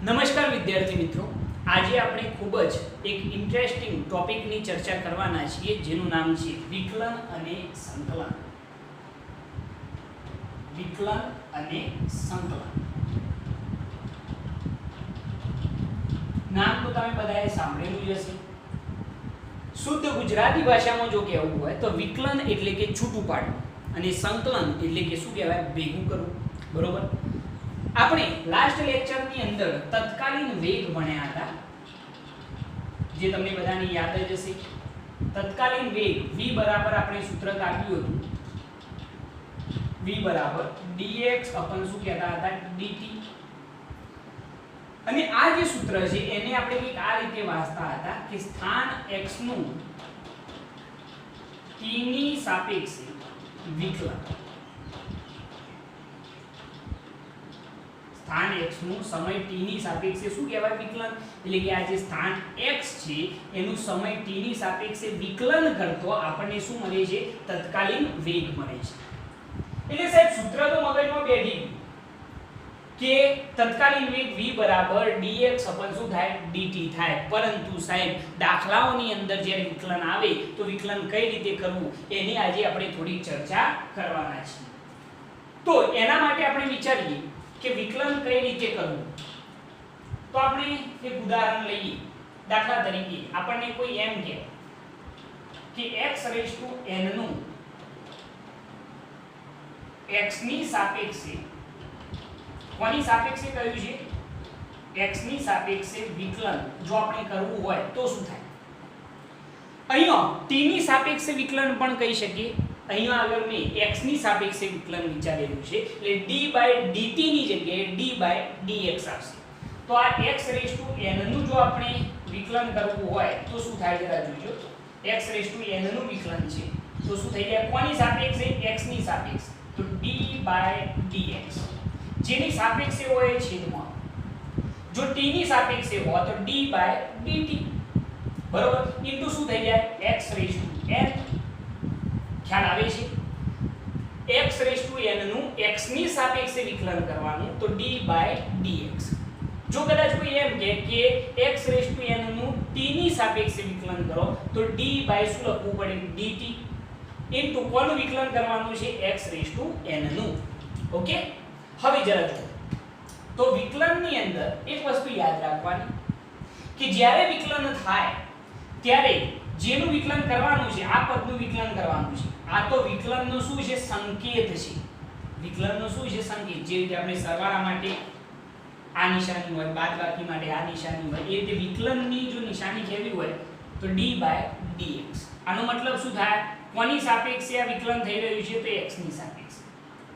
નમસ્કાર વિદ્યાર્થી મિત્રો, આજે આપણે ખૂબ જ એક ઇન્ટરેસ્ટિંગ ટોપિકની ચર્ચા કરવાના છીએ જેનું નામ છે વિકલન અને સંકલન. વિકલન અને સંકલન નામ તો તમે બધાએ સાંભળેલું જ હશે. શુદ્ધ ગુજરાતી ભાષામાં જો કહેવું હોય તો વિકલન એટલે કે છૂટું પાડવું અને સંકલન એટલે કે શું કહેવાય, ભેગું કરવું. બરોબર. આપણે લાસ્ટ લેક્ચરની અંદર તત્કાલીન વેગ ભણ્યા હતા, જે તમને બધાને યાદ જ હશે. તત્કાલીન વેગ v બરાબર આપણે સૂત્ર આપ્યું હતું, v બરાબર dx અપન શું કહેતા હતા, dt. અને આ જે સૂત્ર છે એને આપણે કંઈક આ રીતે વાંચતા હતા કે સ્થાન x નું t ની સાપેક્ષે વિકલન, સ્થાન x નું સમય t ની સાપેક્ષે શું કહેવાય, વિકલન. એટલે કે આ જે સ્થાન x છે એનું સમય t ની સાપેક્ષે વિકલન કરતો આપણને શું મળે છે, તત્કાલીન વેગ મળે છે. એટલે સાહેબ સૂત્ર તો મગજમાં બેઠી ગયું કે તત્કાલીન વેગ v બરાબર dx અપન શું થાય, dt થાય. પરંતુ સાહેબ દાખલાઓની અંદર જ્યારે વિકલન આવે તો વિકલન કઈ રીતે કરવું એની આજે આપણે થોડી ચર્ચા કરવાના છીએ. તો એના માટે આપણે વિચારીએ કે વિકલન કઈ રીતે કરવું. તો આપણે એક ઉદાહરણ લઈએ. દાખલા તરીકે આપણને કોઈ એમ કહે કે x⁴n નું x ની સાપેક્ષે, કોની સાપેક્ષે કહ્યું છે, x ની સાપેક્ષે વિકલન જો આપણે કરવું હોય તો શું થાય. અહીંયા t ની સાપેક્ષે વિકલન પણ કહી શકીએ. અહીંયા આગળ મેં x ની સાપેક્ષે વિકલન વિચારેલું છે એટલે d/dt ની જગ્યાએ d/dx આવશે. તો આ x⁴n નું જો આપણે વિકલન કરવું હોય તો શું થાય, જરા જોજો. x⁴n નું વિકલન છે તો શું થઈ જાય, કોની સાપેક્ષે, x ની સાપેક્ષે. તો d/dx જેની સાપેક્ષે હોય એ છેદમાં, જો t ની સાપેક્ષે હોય તો d/dt. બરોબર. ઇન્ટુ શું થઈ જાય, x⁴n. ખ્યાલ આવે છે. x⁴n નું x ની સાપેક્ષે વિકલન કરવાનું તો d/dx. જો કદાચ કોઈ એમ કહે કે x⁴n નું t ની સાપેક્ષે વિકલન કરો તો d બાય શું લખવું પડે, dt. ઇન્ટુ કોનું વિકલન કરવાનું છે, x⁴n નું. ઓકે. હવે જરા જુઓ તો વિકલનની અંદર એક વસ્તુ યાદ રાખવાની કે જ્યારે વિકલન થાય ત્યારે જેનું વિકલન કરવાનું છે, આ પદનું વિકલન કરવાનું છે. આ તો વિકલનનો શું છે, સંકેત છે. વિકલનનો શું છે, સંકેત. જે રીતે આપણે સરવાળા માટે આ નિશાની હોય, બાદબાકી માટે આ નિશાની હોય, એ રીતે વિકલનની જો નિશાની કેવી હોય તો d/dx. આનો મતલબ શું થાય, કોની સાપેક્ષે આ વિકલન થઈ રહ્યું છે, તો x ની સાપેક્ષે.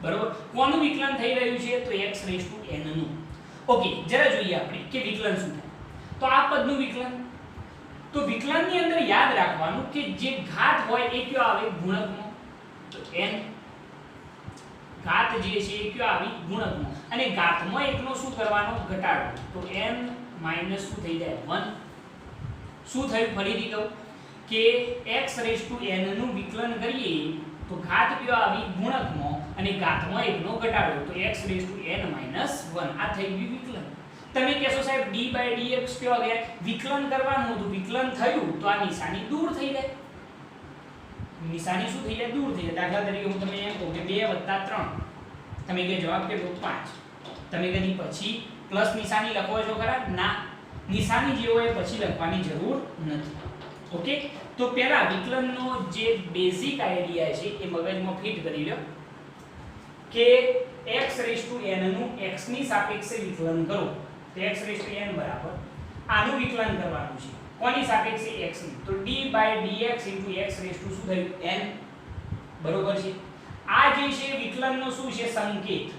બરોબર. કોનું વિકલન થઈ રહ્યું છે, તો x⁴n નું. ઓકે. જરા જોઈએ આપણે કે વિકલન શું થાય. તો આ પદનું વિકલન, તો વિકલનની અંદર યાદ રાખવાનું કે જે ઘાત હોય એ કયો આવે, ગુણકમાં. તો n ઘાત જે છે એ કયો આવી, ગુણકમાં. અને ઘાતમાં એકનો શું કરવાનો, ઘટાડો. તો n માઈનસ શું થઈ જાય, 1. શું થયું, ફરીથી કહું કે x⁴n નું વિકલન કરીએ તો ઘાત કયો આવી, ગુણકમાં. અને ઘાતમાં એકનો ઘટાડો તો x⁴n - 1. આ થઈ ગયું વિકલન. તમે કહેશો સાહેબ d/dx કયો ગયા, વિકલન કરવાનું હતું, વિકલન થયું તો આ નિશાની દૂર થઈ જાય. નિશાની શું થઈ જાય, દૂર થઈ જાય. દાખલા તરીકે હું તમને એમ કહું કે 2 + 3, તમે કે જવાબ કેટલો, 5. તમે કદી પછી પ્લસ નિશાની લખો છો ખરા, ના. નિશાની જે હોય પછી લખવાની જરૂર નથી. ઓકે. તો પહેલા વિકલનનો જે બેઝિક આઈડિયા છે એ મગજમાં ફિટ કરી લો કે x⁴n નું x ની સાપેક્ષે વિકલન કરો તો x⁴n બરાબર આનું વિકલન કરવાનું છે, કોની સાપેક્ષે, x ની. તો d/dx * x⁴ શું થયું, n. બરોબર છે. આ જે છે વિકલનનો શું છે, સંકેત.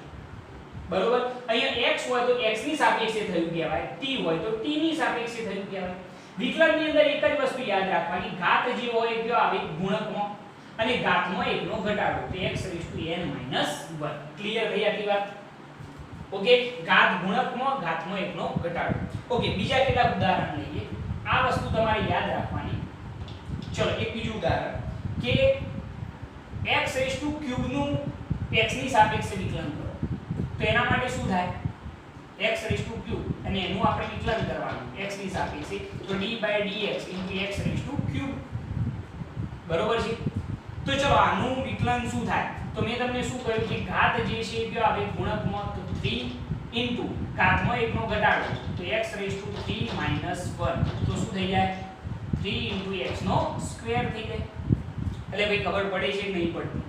બરોબર. અહીંયા x હોય તો x ની સાપેક્ષે થયું કહેવાય, t હોય તો t ની સાપેક્ષે થયું કહેવાય. વિકલનની અંદર એક જ વસ્તુ યાદ રાખવાની, ઘાત જે હોય એ કયો આવે, ગુણકમાં. અને ઘાતમાં એકનો ઘટાડો તો x⁴n - 1. ક્લિયર થઈ આટલી વાત. ઓકે. ઘાત ગુણકમાં, ઘાતમાં એકનો ઘટાડો. ઓકે. બીજા કેટલાક ઉદાહરણ લઈએ. આ વસ્તુ તમારે યાદ રાખવાની. ચલો એક બીજું ઉદાહરણ કે x⁵³ નું x ની સાપેક્ષે વિકલન કરો તો એના માટે શું થાય, x રેઝ ટુ ક્યુબ અને એનું આપણે વિકલન કરવાનું x ની સાપેક્ષે તો d/dx * x raise to cube બરોબર છે। તો ચલો આનું વિકલન શું થાય તો મેં તમને શું કહ્યું કે ઘાત જે છે એ કયો આવે ગુણકમાં તો 3 * ઘાતમાં 1 નો ઘટાડો તો x રેઝ ટુ 3 - 1 તો શું થઈ જાય 3 * x નો સ્ક્વેર થઈ જાય। એટલે ભાઈ ખબર પડે છે કે નહીં પડતી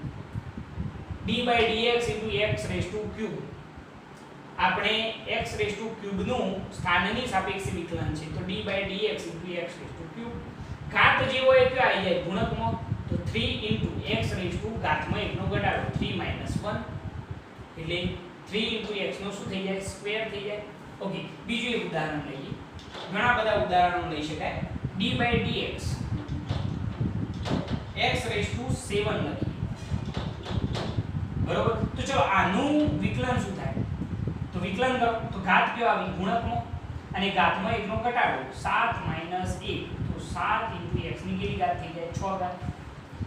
d/dx * x raise to cube આપણે x રેઝ ટુ ક્યુબ નું સ્થાનની સાપેક્ષે વિકલન છે તો d/dx * x raise to cube ઘાત જે હોય તે આવી જાય ગુણકમાં તો 3 * x રેઝ ટુ ઘાતમાં 1 નો ઘટાડો 3 - 1 એટલે 3 * x નો શું થઈ જાય સ્ક્વેર થઈ જાય। ઓકે બીજું એક ઉદાહરણ લઈએ ઘણા બધા ઉદાહરણો લઈ શકાય d/dx x રેઝ ટુ 7 લખીએ બરોબર તો ચલો આનું વિકલન શું થાય તો વિકલન કરો તો ઘાત કયો આવી ગુણકમાં અને ઘાતમાં 1 નો ઘટાડો 7 - 1 તો 7 * x ની કેટલી ઘાત થઈ જાય 6 ઘાત।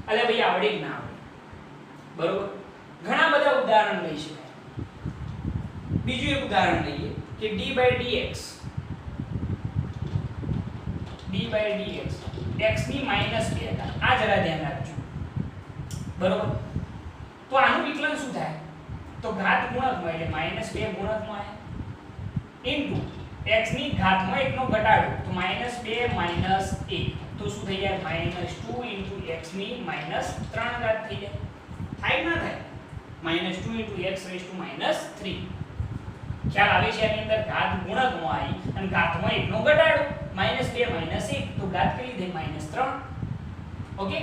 એટલે ભાઈ આવડે કે ના આવડે બરોબર ઘણા બધા ઉદાહરણ લઈ શકાય। બીજું એક ઉદાહરણ લઈએ કે d/dx x ની -2 ઘાત આ જરા ધ્યાન રાખજો બરોબર તો આનું વિકલન શું થાય તો ઘાત ગુણકમાં એટલે -2 ગુણકમાં ઇન્ટુ x ની ઘાતમાં 1 નો ઘટાડો તો -2 - 1 તો શું થઈ જાય -2 * x ની -3 ઘાત થઈ જાય થાય ના થાય -2 * x રેઝ ટુ -3 ખ્યાલ આવે છે આની અંદર ઘાત ગુણકમાં આવી અને ઘાતમાં 1 નો ઘટાડો -2 - 1 તો ઘાત કેટલી થઈ -3 ઓકે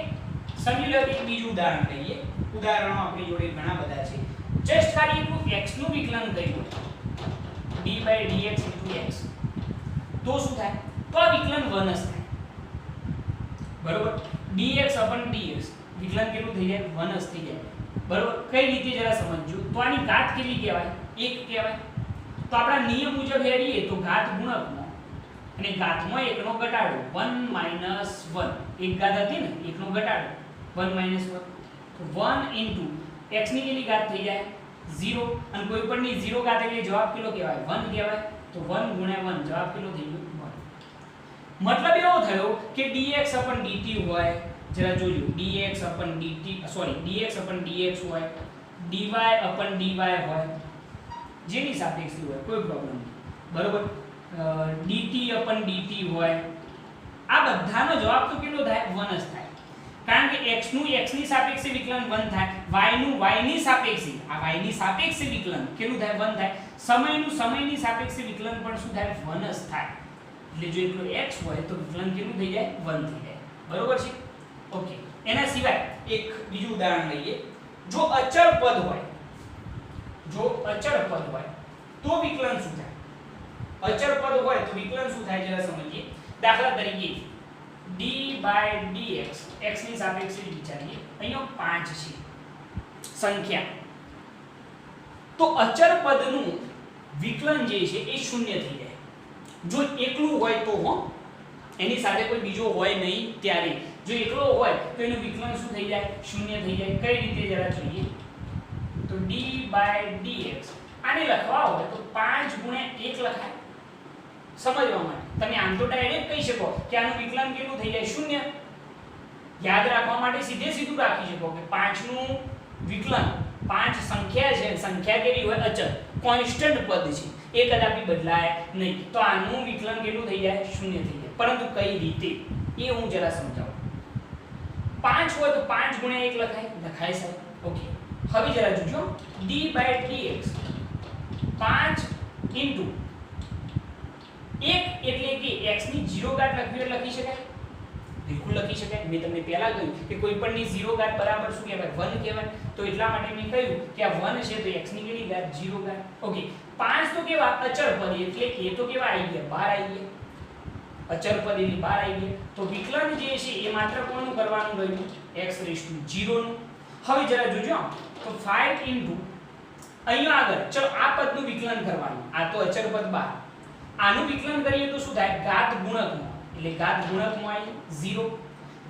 સમજી લો એક બીજું ઉદાહરણ લઈએ ઉદાહરણો આપણી જોડે ઘણા બધા છે જસ્ટ ખાલી એટલું x નું વિકલન કર્યું d/dx * x તો શું થાય તો આ વિકલન 1 જ થાય બરોબર dx / dx વિકલન કેટલું થઈ જાય 1 જ થઈ જાય બરોબર કઈ રીતે જરા સમજજો તો આની ઘાત કેટલી કહેવાય 1 કહેવાય તો આપણા નિયમ મુજબ હેડીએ તો ઘાત ગુણકમાં અને ઘાતમાં 1 નો ઘટાડો 1 - 1 એક ઘાત હતી ને 1 નો ઘટાડો 1 - 1 તો 1 * x ની કેટલી ઘાત થઈ જાય 0 અને કોઈ પણ ની 0 ઘાત એટલે જવાબ કેટલો કહેવાય 1 કહેવાય તો 1 * 1 જવાબ કેટલો થઈ ગયો 1 મતલબ એવો થયો કે dx / dt હોય જરા જોજો dx / dt sorry dx / dx હોય dy / dy હોય જેની સાપેક્ષે હોય કોઈ પ્રોબ્લેમ નહીં બરોબર dt / dt હોય આ બધાનો જવાબ તો કેટલો થાય 1 જ થાય કારણ કે x નું x ની સાપેક્ષે વિકલન 1 થાય y નું y ની સાપેક્ષે આ y ની સાપેક્ષે વિકલન કેટલું થાય 1 થાય સમયનું સમયની સાપેક્ષે વિકલન પણ શું થાય 1 જ થાય એટલે જો એકલો x હોય તો વિકલન કેટલું થઈ જાય 1 થઈ જાય બરોબર છે ઓકે એના સિવાય એક બીજું ઉદાહરણ લઈએ જો અચળ પદ હોય તો વિકલન શું થાય અચળ પદ હોય તો વિકલન શું થાય જરા સમજીએ દાખલા તરીકે d/dx x ની સાપેક્ષે વિચારીએ અહીંયા 5 છે સંખ્યા તો અચળ પદનું વિકલન જે છે એ 0 થઈ જાય જો એકલું હોય તો એની સાથે કોઈ બીજો હોય નહીં ત્યારે જો એકલો હોય તો એનું વિકલન શું થઈ જાય 0 થઈ જાય કઈ રીતે જરા જોઈએ તો d/dx આને લખવા હોય તો 5 * 1 લખાય સમજવા માટે તમે આમ તો ડાયરેક્ટ કહી શકો કે આનું વિકલન કેટલું થઈ જાય 0 યાદ રાખવા માટે સીધું રાખી શકો કે 5 નું વિકલન 5 સંખ્યા છે સંખ્યા કેવી હોય અચળ કોન્સ્ટન્ટ પદ છે એ કદાપી બદલાય નહીં તો આનું વિકલન કેટલું થઈ જાય 0 થઈ જાય પરંતુ કઈ રીતે એ હું જરા સમજાવું 5 હોય તો 5 * 1 લખાય સાહેબ ઓકે હવે જરા જોજો d/dx 5 * 1 એટલે કે x ની 0 ઘાત લખવી હોય લખી શકાય બિલકુલ લખી શકાય મેં તમને પહેલા કહ્યું કે કોઈ પણ ની 0 ઘાત બરાબર શું કહેવાય 1 કહેવાય તો એટલા માટે મેં કહ્યું કે આ 1 છે તો x ની કેટલી ઘાત 0 ઘાત ઓકે 5 તો કેવા અચળ પદ એટલે એ તો કેવા આવી ગયા બહાર આવી ગયા અચળ પદ એટલે બહાર આવી ગયા તો વિકલન જે છે એ માત્ર કોનું કરવાનું રહ્યું x રેઝ ટુ 0 નું હવે જરા જોજો તો 5 અહીંયા આગળ ચલો આ પદનું વિકલન કરવાનું આ તો અચળ પદ બહાર આનું વિકલન કરીએ તો શું થાય ઘાત ગુણકમાં એટલે ઘાત ગુણકમાં 0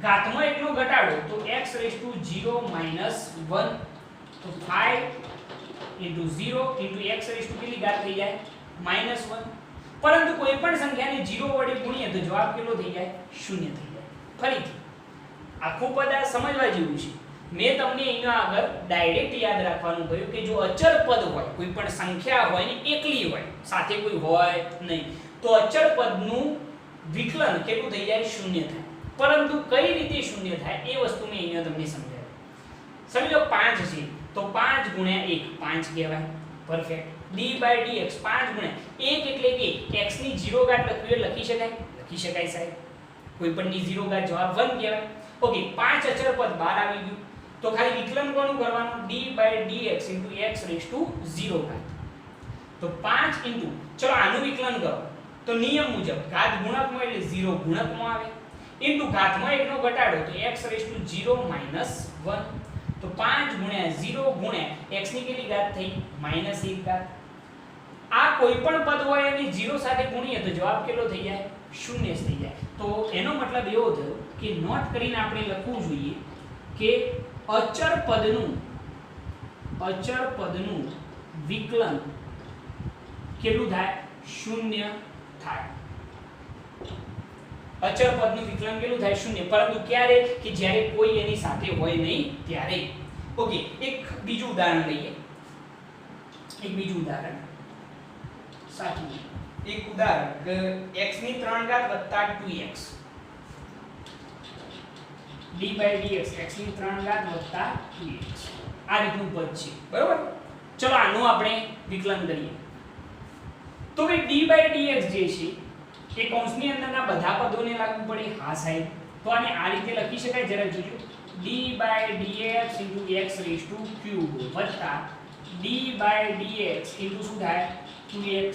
ઘાતમાં 1 નો ઘટાડો તો x રેઝ ટુ 0 - 1 તો 5 * 0 * x રેઝ ટુ કેટલી ઘાત થઈ જાય -1, પરંતુ કોઈ પણ સંખ્યાને 0 વડે ગુણીએ તો જવાબ કેટલો થઈ જાય? 0 થઈ જાય. ફરીથી આખું પદ આ સમજવા જેવું છે. મેં તમને અહીંયા આગળ ડાયરેક્ટ યાદ રાખવાનું કહ્યું કે જો અચળ પદ હોય, કોઈ પણ સંખ્યા હોય ને એકલી હોય, સાથે કોઈ હોય નહીં, તો અચળ પદનું વિકલન કેટલું થઈ જાય? 0 થાય. પરંતુ કઈ રીતે 0 થાય એ વસ્તુ મેં અહીંયા તમને સમજાવી. સમજો 5 છે તો 5 ગુણ્યા 1 5 કહેવાય. પરફેક્ટ. d/dx 5 ગુણ્યા 1 એટલે કે x ની 0 ઘાત લખવી હોય લખી શકાય? લખી શકાય સાહેબ. કોઈ પણ ની 0 ઘાત જવાબ 1 કહેવાય. ઓકે, 5 અચળ પદ બહાર આવી ગયું તો ખાલી વિકલન કોનું કરવાનું? d/dx * x⁻0 ઘાત. તો 5 ઇન્ટુ, ચલો આનું વિકલન કરો તો નિયમ મુજબ ઘાત ગુણકમાં એટલે 0 ગુણકમાં આવે, ઇન્ટુ ઘાતમાં 1 નો ઘટાડો તો x⁻0 - 1. તો 5 ગુણ્યા 0 ગુણ્યા x ની કેટલી ઘાત થઈ? -1 ઘાત. આ કોઈ પણ પદ હોય અને 0 સાથે ગુણીએ તો જવાબ કેટલો થઈ જાય? 0 થઈ જાય. તો એનો મતલબ એવો થયો કે નોટ કરીને આપણે લખવું જોઈએ કે અચળ પદનું વિકલન કેટલું થાય? 0 થાય. અચળ પદનું વિકલન કેટલું થાય? 0. પરંતુ ક્યારે? કે જ્યારે કોઈ એની સાથે હોય નહીં ત્યારે. ઓકે, એક બીજું ઉદાહરણ લઈએ. સાચું. એક ઉદાહરણ કે x ની 3 ઘાત વત્તા 2x d/dx x ની 3 ઘાત વત્તા 2x આ રીતનું પદ છે. બરોબર? ચલો આનું આપણે વિકલન કરીએ. તો કે d/dx જે છે એ કૌંસની અંદરના બધા પદોને લાગુ પડે. હા સાહેબ. તો આને આ રીતે લખી શકાય, જરા જોજો. d/dx * x³ વત્તા d/dx શું થાય? 2x.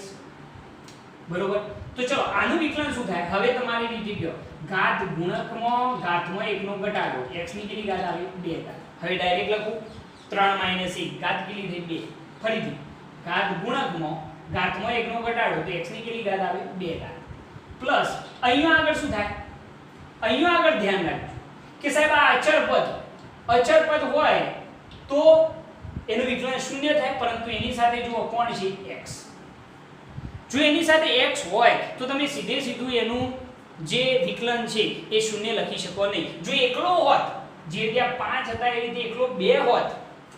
બરોબર? તો ચલો આનું વિકલન શું થાય? હવે તમારી રીતે ગયો ઘાત ગુણકમાં ઘાતમાં 1 નો ઘટાડો, x ની કેટલી ઘાત આવે? 2 ઘાત. હવે ડાયરેક્ટ લખું 3 - 1 ઘાત કેટલી થઈ? 2. ફરીથી ઘાત ગુણકમાં ઘાતમાં 1 નો ઘટાડો તો x ની કેટલી ઘાત આવે? 2 ઘાત. પ્લસ અહીંયા આગળ શું થાય? અહીંયા આગળ ધ્યાન રાખજો કે સાહેબ આ અચળ પદ હોય તો એનું વિકલન 0 થાય, પરંતુ એની સાથે જુઓ કોણ છે? x. જો એની સાથે x હોય તો તમે સીધું એનું જે વિકલન છે એ 0 લખી શકો નહીં. જો એકલો હોત, જે ત્યાં 5 હતા એ રીતે એકલો 2 હોત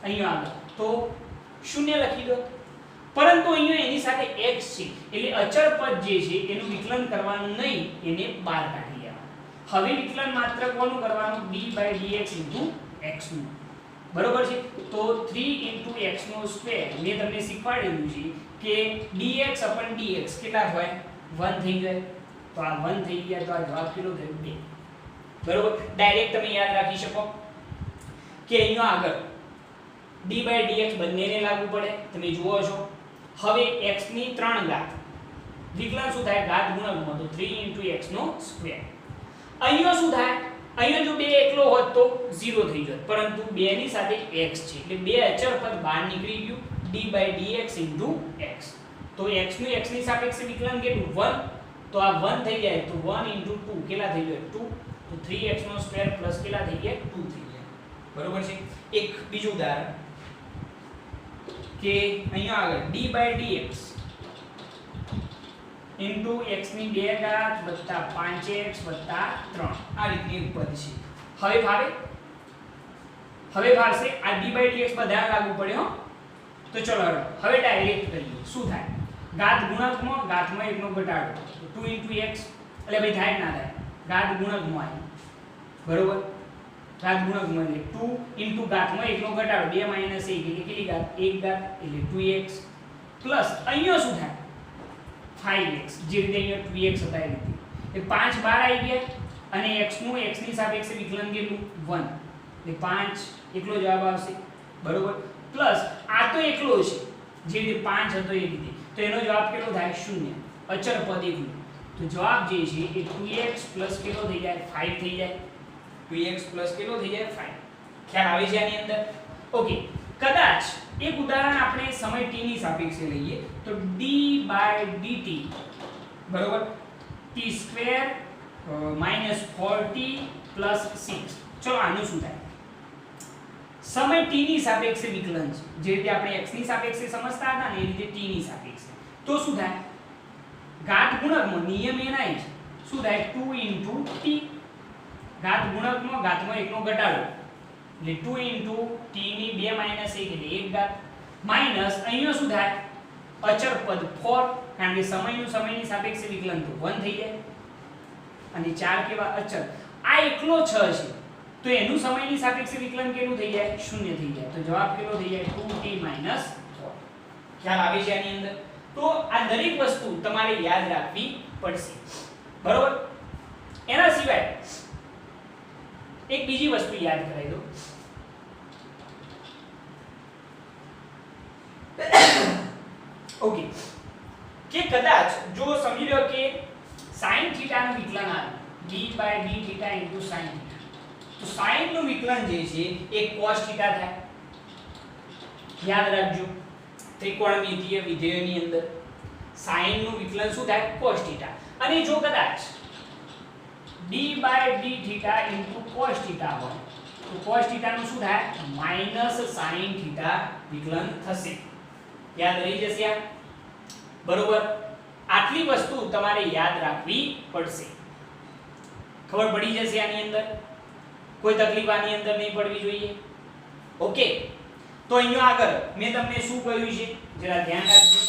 અહીંયા આગળ તો 0 લખી દો. પરંતુ અહીંયા એની સાથે x છે એટલે અચળ પદ જે છે એનું વિકલન કરવાનું નહીં, એને બહાર કાઢી લેવાનું. હવે વિકલન માત્ર કોનું કરવાનું? d/dx * x નું. બરોબર છે? તો 3 * x² મેં તમને શીખવાડેલું છે કે dx/dx કેટલા હોય? 1 થઈ જાય. તો આ 1 થઈ ગયા તો આ જવાબ કેટલો થયો? 2. બરોબર? ડાયરેક્ટ તમે યાદ રાખી શકો કે અહીંયા આગળ d/dx બંનેને લાગુ પડે. તમે જુઓ છો. હવે x ની 3 ઘાત વિકલન શું થાય? ઘાત ગુણકમાં તો 3 * x². અહીંયા શું થાય? અહીંયા જો 2 એકલો હોત તો 0 થઈ જત, પરંતુ 2 ની સાથે x છે એટલે 2 અચળ પદ બહાર નીકળી ગયું. d/dx * x. તો x નું x ની સાપેક્ષે વિકલન કેટલું? 1. તો આ 1 થઈ જાય તો 1 * 2 કેટલા થઈ જાય? 2. તો 3x² પ્લસ કેટલા થઈ ગયા? 2 થઈ ગયા. બરોબર છે? એક બીજું ઉદાહરણ કે અહીંયા આગળ d/dx x ની 2 ઘાત વત્તા 5x વત્તા 3 આ રીતની એક પદ છે. હવે ફારશે આ d/dx બધા લાગુ પડે હો. તો ચલો હવે ડાયરેક્ટ કરીએ. શું થાય? ઘાત ગુણકમાં ઘાતમાં 1 નો ઘટાડો તો 2 * x એટલે ભાઈ થાય ના થાય? ઘાત ગુણકમાં આવી. બરોબર? ઘાત ગુણકમાં એટલે 2 * ઘાતમાં 1 નો ઘટાડો 2 - 1 એટલે કેટલી ઘાત? 1 ઘાત એટલે 2x પ્લસ અહીંયા શું થાય? 5x. જે રીતે અહીંયા 2x હતા એ રીતે. એ 5 બહાર આવી ગયા અને x નું x ની સાપેક્ષે વિકલન કેટલું? 1. એટલે 5 એકલો જવાબ આવશે. બરોબર? પ્લસ આ તો એકલો છે જે રીતે 5 હતો એ રીતે. તો એનો જવાબ કેટલો થાય? 0. અચળ પદ એકલું. તો જવાબ જે છે એ 2x પ્લસ કેટલો થઈ જાય? 5 થઈ જાય. 2x પ્લસ કેટલો થઈ જાય? 5. ખ્યાલ આવે છે આની અંદર? ઓકે, કદાચ એક ઉદાહરણ આપણે સમય t ની સાપેક્ષે લઈએ તો d/dt બરોબર? t² - 4t + 6. ચલો આનું શું થાય? સમય t ની સાપેક્ષે વિકલન છે. જે રીતે આપણે x ની સાપેક્ષે સમજતા હતા ને એ રીતે t ની સાપેક્ષે. તો શું થાય ઘાત ગુણકમાં નિયમ એના જ શું થાય 2 * t ઘાત ગુણકમાં ઘાતમાં 1 નો ઘટાડો એટલે 2 * t ની 2 - 1 એટલે 1 ઘાત માઈનસ અહીંયા શું થાય અચળ પદ 4 કારણ કે સમયની સાપેક્ષે વિકલન તો 1 થઈ જાય અને 4 કેવા અચળ આ એકલો 6 છે તો એનું સમયની સાપેક્ષે વિકલન કેટલું થઈ જાય 0 થઈ જાય તો જવાબ કેટલો થઈ જાય 2t - 4 ખ્યાલ આવે છે આની અંદર તો આ દરેક વસ્તુ તમારે યાદ રાખવી પડશે બરોબર એના સિવાય એક બીજી વસ્તુ યાદ કરાવી દો ઓકે કે કદાચ જો સમજી લો કે sin θ નું વિકલન આવે d/d θ * sin θ તો sin નું વિકલન જે છે એ cos θ થાય યાદ રાખજો ત્રિકોણમિતિય વિધેયની અંદર sin નું વિકલન શું થાય cos θ અને જો કદાચ d/d θ * cos θ હોય તો cos θ નું શું થાય -sin θ વિકલન થશે યાદ રહી જશે આ બરોબર આટલી વસ્તુ તમારે યાદ રાખવી પડશે ખબર પડી જશે આની અંદર કોઈ તકલીફ આની અંદર નહીં પડવી જોઈએ ઓકે તો અહીંયા આગળ મેં તમને શું કહ્યું છે જરા ધ્યાન રાખજો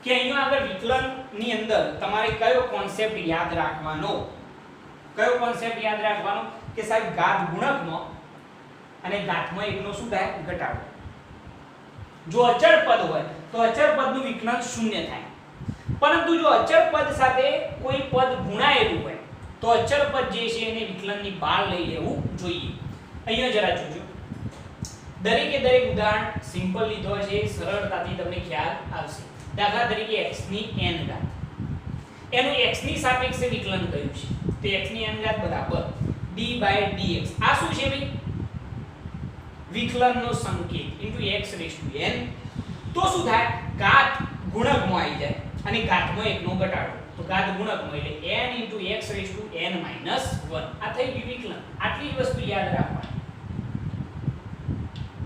કે અહીંયા આગળ વિકલન ની અંદર તમારે કયો કોન્સેપ્ટ યાદ રાખવાનો કે સાહેબ ઘાત ગુણકનો અને ઘાતમાં એકનો શું થાય ઘટાડો જો અચળ પદ હોય તો અચળ પદનું વિકલન 0 થાય પરંતુ જો અચળ પદ સાથે કોઈ પદ ગુણાયેલું હોય તો અચળ પદ જે છે એને વિકલનની બહાર લઈ લેવું જોઈએ અહીંયા જરા જોજો દરેકે દરેક ઉદાહરણ સિમ્પલ લીધો છે સરળતાથી તમને ખ્યાલ આવશે દાખલા તરીકે x ની n ઘાત એનું x ની સાપેક્ષે વિકલન કર્યું છે તો x ની n ઘાત બરાબર d/dx આ શું છે ભાઈ વિકલનનો સંકેત * x⁻n તો શું થાય ઘાત ગુણકમાં આવી જાય અને ઘાતમાં એકનો ઘટાડો તો ઘાત ગુણકમાં એટલે n * x⁻n - 1 આ થઈ ગયું વિકલન આટલી વસ્તુ યાદ રાખવાની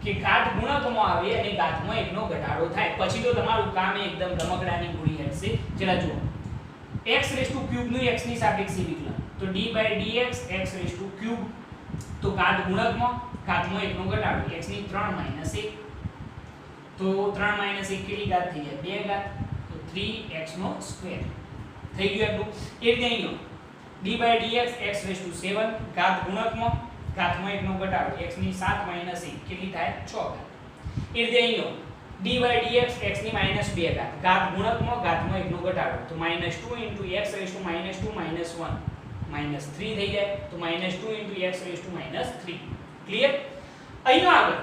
કે ઘાત ગુણકમાં આવે અને ઘાતમાં એકનો ઘટાડો થાય પછી તો તમારું કામ એકદમ રમકડાની ગોળી હશે જરા જુઓ x³ નું x ની સાપેક્ષે વિકલન તો d/dx x³ તો ઘાત ગુણકમાં ઘાતમાં એકનો ઘટાડો x ની 3 - 1 તો 3 - 1 કેટલી ઘાત થઈ જાય 2 ઘાત તો 3x² થઈ ગયું એટલું એ રીતે અહીં d/dx x⁻7 ઘાત ગુણકમાં ઘાતમાં એકનો ઘટાડો x ની 7 - 1 કેટલી થાય 6 ઘાત એ રીતે અહીં d/dx x ની -2 ઘાત ઘાત ગુણકમાં ઘાતમાં એકનો ઘટાડો તો -2 * x⁻2 - 1 -3 થઈ જાય તો -2 * x⁻3 ક્લિયર અહીં આગળ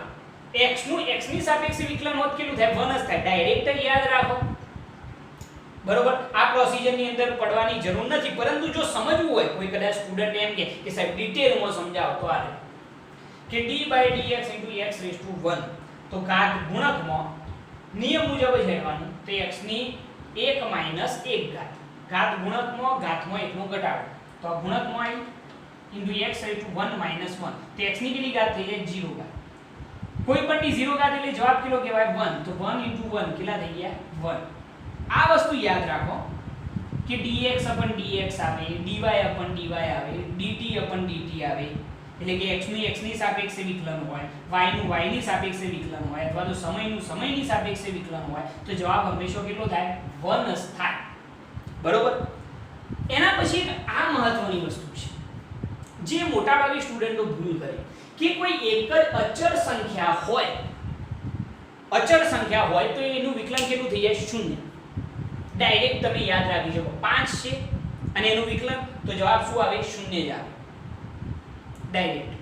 x નું x ની સાપેક્ષે વિકલન હોત કેટલું થાય 1 જ થાય ડાયરેક્ટ યાદ રાખો બરોબર આ પ્રોસિજર ની અંદર પડવાની જરૂર નથી પરંતુ જો સમજવું હોય કોઈ કદાચ સ્ટુડન્ટ એમ કે સાહેબ ડિટેલમાં સમજાવો તો આ કે d/dx * x⁻1 તો ઘાત ગુણકમાં નિયમ મુજબ જ રહેવાનું તો x ની 1 - 1 ઘાત ઘાત ગુણકમાં ઘાતમાં એકનો ઘટાડો તો આ ગુણકમાં આવી x⁻1 - 1 તો x ની કેટલી ઘાત થઈ જાય 0 ઘાત કોઈ પણ ની 0 ઘાત એટલે જવાબ કેટલો કહેવાય 1 તો 1 * 1 કેટલા થઈ ગયા 1 આ વસ્તુ યાદ રાખો કે dx/dx આવે dy/dy આવે dt/dt આવે એટલે કે x નું x ની સાપેક્ષે વિકલન હોય y નું y ની સાપેક્ષે વિકલન હોય અથવા તો સમયનું સમયની સાપેક્ષે વિકલન હોય તો જવાબ હંમેશા કેટલો થાય 1 જ થાય બરોબર એના પછી આ મહત્વની વસ્તુ છે જે મોટાભાગે સ્ટુડન્ટો ભૂલ કરે કે કોઈ એક જ અચળ સંખ્યા હોય તો એનું વિકલન કેટલું થઈ જાય 0 ડાયરેક્ટ તમે યાદ રાખી શકો 5 છે અને એનું વિકલન તો જવાબ શું આવે 0 જ આવે ડાયરેક્ટ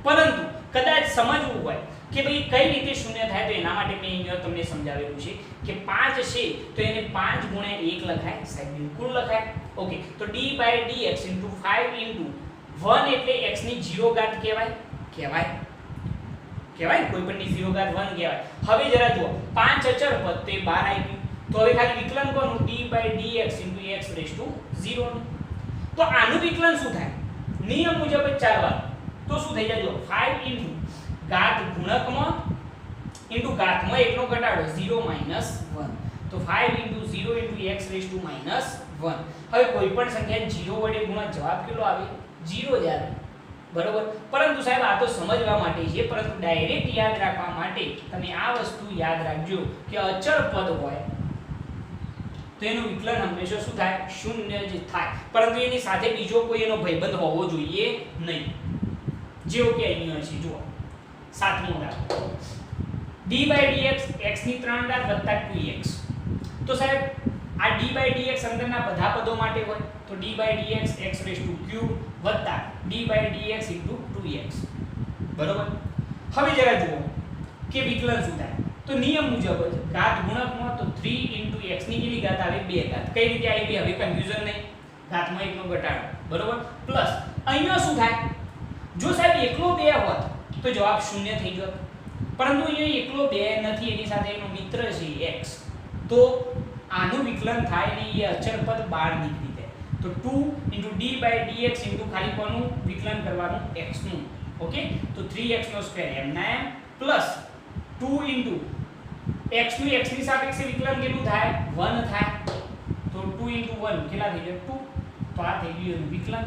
પરંતુ કદાચ સમજવું હોય કે ભાઈ કઈ રીતે 0 થાય તો એના માટે મેં અહીંયા તમને સમજાવેલું છે કે 5 છે તો એને 5 * 1 લખાય સાહેબ બિલકુલ લખાય ઓકે તો d/dx * 5 * 1 એટલે x ની 0 ઘાત કહેવાય કોઈ પણ ની 0 ઘાત 1 કહેવાય હવે જરા જુઓ 5 અચળ પદ તો એ 12 આવી ગયું તો હવે ખાલી વિકલન કોનું d/dx * x⁻0 તો આનું વિકલન શું થાય નિયમ મુજબ જ ચાલવાનું તો શું થઈ જાય જો 5 * ઘાત ગુણકમાં * ઘાતમાં એકનો ઘટાડો 0 - 1 તો તો 5 * 0 * x રેઝ ટુ -1. હવે કોઈ પણ સંખ્યા 0 વડે ગુણો જવાબ કેટલો આવે? 0 જ આવે. બરોબર. પરંતુ સાહેબ આ તો સમજવા માટે છે, પરંતુ ડાયરેક્ટ યાદ રાખવા માટે તમે આ વસ્તુ યાદ રાખજો કે અચળ પદ હોય તો એનું વિકલન હંમેશા શું થાય? 0 જ થાય. પરંતુ એની સાથે બીજો કોઈ એનો ભાઈબંધ હોવો જોઈએ નહીં. જેવો કે અહીંયા છે જુઓ. સાતમું દાખલો. d/dx x ની 3 ઘાત વત્તા 2x. તો સાહેબ આ d/dx અંદરના બધા પદો માટે હોય તો d/dx x raise to cube વત્તા d/dx * 2x. બરોબર. હવે જરા જુઓ કે વિકલન શું થાય. તો નિયમ મુજબ જ ઘાત ગુણકમાં તો 3 * x ની કેટલી ઘાત આવે? 2 ઘાત. કઈ રીતે આવી? હવે કન્ફ્યુઝન નહીં. ઘાતમાં 1 નો ઘટાડો. બરોબર. પ્લસ અહીંયા શું થાય? જો સાહેબ એકલો 2 હોત તો જવાબ 0 થઈ જોત. પરંતુ અહીંયા એકલો 2 નથી, એની સાથે એનો મિત્ર છે x. તો આનું વિકલન થાય ને એ અચળ પદ બહાર નીકળી જાય. તો 2 * d/dx ખાલી કોનું વિકલન કરવાનું? x નું. ઓકે. તો 3x² એમના એમ પ્લસ 2 * x નું x ની સાપેક્ષે વિકલન કેટલું થાય? 1 થાય. તો 2 * 1 કેટલા થઈ જાય? 2. તો આ થઈ ગયું એનું વિકલન.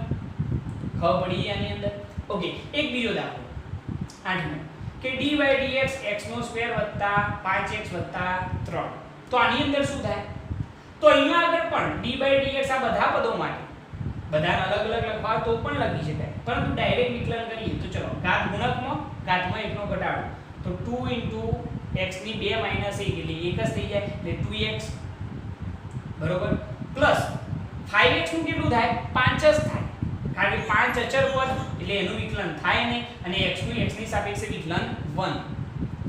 ખબર પડી આની અંદર. ઓકે. એક બીજો દાખલો 8મો કે d/dx x² + 5x + 3. તો આની અંદર શું થાય? તો અહીંયા આગળ પણ d/dx આ બધા પદો માટે બધાને અલગ અલગ લખવા તો પણ લખી શકાય, પરંતુ ડાયરેક્ટ વિકલન કરીએ તો ચલો ઘાત ગુણકમાં ઘાતમાં 1 નો ઘટાડો. તો 2 * x ની 2 - 1 એટલે 1 જ થઈ જાય એટલે 2x. બરોબર. પ્લસ 5x નું કેટલું થાય? 5 જ થાય. કારણ કે 5 અચળ પદ એટલે એનું વિકલન થાય નહીં અને x નું x ની સાપેક્ષે વિકલન 1.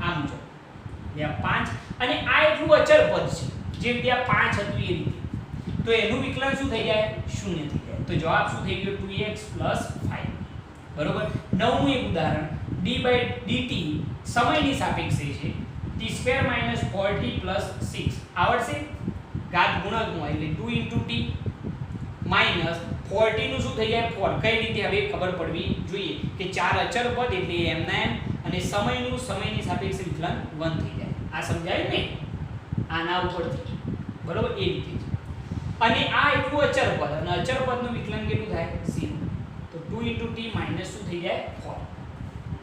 આ મુજબ એટલે 5 અને આ એટલું અચળ પદ છે જે રીતે આ 5 હતું એ રીતે. તો એનું વિકલન શું થઈ જાય? 0 થઈ જાય. તો જવાબ શું થઈ ગયો? 2x + 5. બરોબર. નવમું એક ઉદાહરણ d/dt સમયની સાપેક્ષે છે t² - 4t + 6. આવડશે? ઘાત ગુણકમાં એટલે 2 * t - 4t નું શું થઈ જાય? 4. કઈ રીતે? હવે ખબર પડવી જોઈએ કે ચાર અચળ પદ એટલે એમના એમ અને સમયનું સમયની સાપેક્ષે વિકલન 1 થઈ જાય. આ સમજાયું ને? આના ઉપરથી. બરોબર. એ રીતે છે. અને આ એટલું અચળ પદ અને અચળ પદનું વિકલન કેટલું થાય? 0. તો 2 * t - શું થઈ જાય? 4.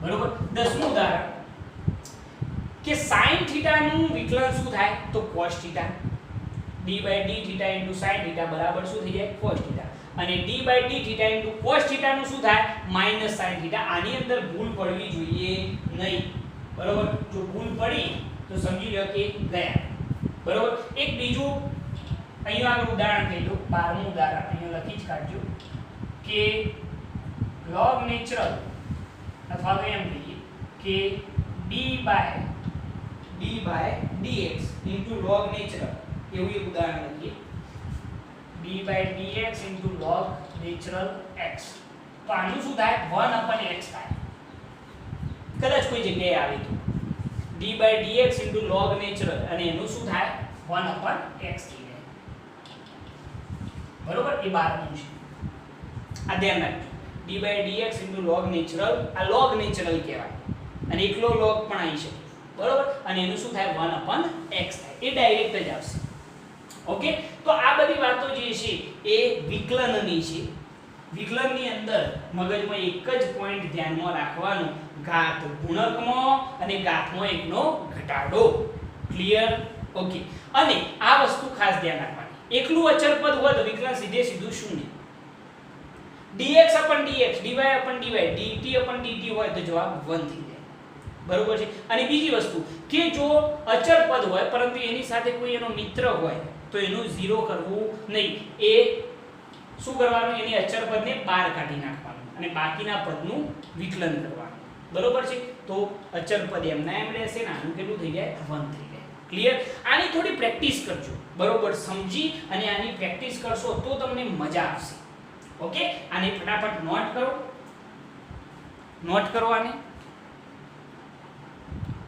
બરોબર. 10મું ઉદાહરણ કે sin θ નું વિકલન શું થાય? તો cos θ. d/dθ * sin θ બરાબર શું થઈ જાય? cos θ. અને d/dθ * cos θ નું શું થાય? -sin θ. આની અંદર ભૂલ પડવી જોઈએ નહીં. બરોબર. જો ભૂલ પડી તો સમજી લો કે ગયા. બરોબર. એક બીજું અહીંયા આગળ ઉદાહરણ કહી દઉં. 12મું ઉદાહરણ અહીંયા લખી જ કાઢજો કે log natural અથવા તો એમ કહીએ કે d/dx log natural એવું એક ઉદાહરણ લખીએ. d/dx log natural x. તો આનું શું થાય? 1/x થાય. કદાચ કોઈ જગ્યાએ આવે તો d/dx log natural અને એનું શું થાય? 1/x થઈ જાય. બરોબર. એ 12મું છે. આ ધ્યાન રાખજો. d/dx log natural આ log natural કહેવાય અને એકલો log પણ આવી શકે. બરોબર. અને એનું શું થાય? 1/x થાય. એ ડાયરેક્ટ જ આવશે. ઓકે. તો આ બધી વાતો જે છે એ વિકલનની છે. વિકલનની અંદર મગજમાં એક જ પોઈન્ટ ધ્યાનમાં રાખવાનો, ઘાત ગુણકમાં અને ઘાતમાં 1 નો ઘટાડો. ક્લિયર? ઓકે. અને આ વસ્તુ ખાસ ધ્યાન રાખવાની, એકલું અચળ પદ હોય તો વિકલન સીધે સીધું 0. dx/dx dy/dy dt/dt હોય તો જવાબ 1 થઈ જાય. બરોબર છે. અને બીજી વસ્તુ કે જો અચળ પદ હોય પરંતુ એની સાથે કોઈ એનો મિત્ર હોય તો એનું 0 કરવું નહીં. એ શું કરવાનું? એની અચળ પદને બહાર કાઢી નાખવાનું અને બાકીના પદનું વિકલન કરવાનું. બરોબર છે. તો અચળ પદ એમના એમ રહેશે ને આનું કેટલું થઈ જાય? 1 થઈ જાય. ક્લિયર? આની થોડી પ્રેક્ટિસ કરજો. બરોબર. સમજી અને આની પ્રેક્ટિસ કરશો તો તમને મજા આવશે. ઓકે. આને ફટાફટ નોટ કરો આને